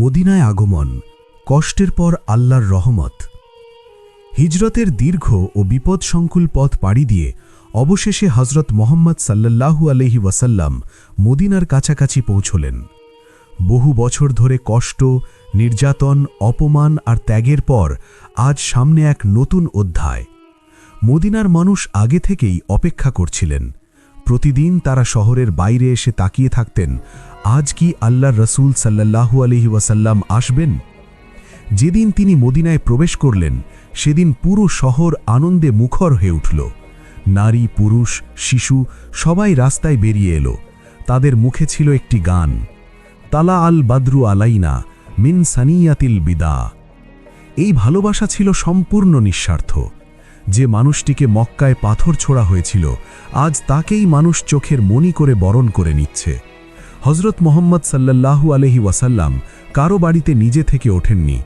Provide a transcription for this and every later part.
মদিনায় আগমন, কষ্টের পর আল্লাহর রহমত। হিজরতের দীর্ঘ ও বিপদসংকুল পথ পাড়ি দিয়ে অবশেষে হজরত মোহাম্মদ সাল্লাল্লাহু আলাইহি ওয়াসাল্লাম মদিনার কাছাকাছি পৌঁছলেন। বহু বছর ধরে কষ্ট, নির্যাতন, অপমান আর ত্যাগের পর আজ সামনে এক নতুন অধ্যায়। মদিনার মানুষ আগে থেকেই অপেক্ষা করছিলেন। প্রতিদিন তারা শহরের বাইরে এসে তাকিয়ে থাকতেন, আজ কি আল্লাহর রসূল সাল্লাল্লাহু আলাইহি ওয়াসাল্লাম আসবেন। যেদিন তিনি মদিনায় প্রবেশ করলেন সেদিন পুরো শহর আনন্দে মুখর হয়ে উঠল। নারী, পুরুষ, শিশু সবাই রাস্তায় বেরিয়ে এলো। তাদের মুখে ছিল একটি গান, তালা আল বাদরু আলাইনা মিন সানিয়াতিল বিদা। এই ভালোবাসা ছিল সম্পূর্ণ নিঃস্বার্থ। যে মানুষটিকে মক্কায় পাথর ছোড়া হয়েছিল, আজ তাকেই মানুষ চোখের মনি করে বরণ করে নিচ্ছে। হজরত মোহাম্মদ সাল্লাল্লাহু আলাইহি ওয়াসাল্লাম কারো বাড়িতে নিজে থেকে ওঠেননি।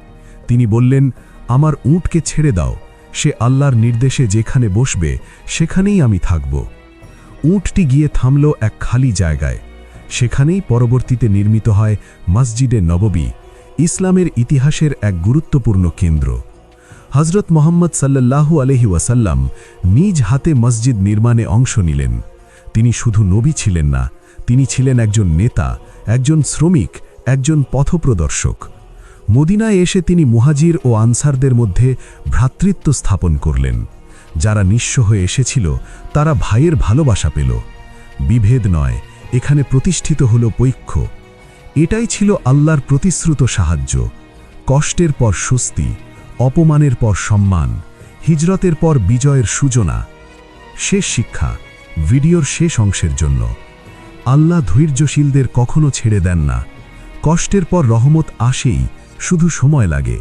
তিনি বললেন, আমার উটকে ছেড়ে দাও, সে আল্লাহর নির্দেশে যেখানে বসবে সেখানেই আমি থাকব। উটটি গিয়ে থামল এক খালি জায়গায়। সেখানেই পরবর্তীতে নির্মিত হয় মসজিদে নববী, ইসলামের ইতিহাসের এক গুরুত্বপূর্ণ কেন্দ্র। হজরত মোহাম্মদ সাল্লাল্লাহু আলাইহি ওয়াসাল্লাম নিজ হাতে মসজিদ নির্মাণে অংশ নিলেন। তিনি শুধু নবী ছিলেন না, তিনি ছিলেন একজন নেতা, একজন শ্রমিক, একজন পথপ্রদর্শক। মদিনায় এসে তিনি মুহাজির ও আনসারদের মধ্যে ভ্রাতৃত্ব স্থাপন করলেন। যারা নিঃস্ব হয়ে এসেছিল তারা ভাইয়ের ভালোবাসা পেল। বিভেদ নয়, এখানে প্রতিষ্ঠিত হল পৈক্য। এটাই ছিল আল্লাহর প্রতিশ্রুত সাহায্য। কষ্টের পর স্বস্তি, অপমানের পর সম্মান, হিজরতের পর বিজয়ের সূচনা। শেষ শিক্ষা ভিডিওর শেষ অংশের জন্য। আল্লাহ ধৈর্যশীলদের কখনো ছেড়ে দেন না। কষ্টের পর রহমত আসেই, শুধু সময় লাগে।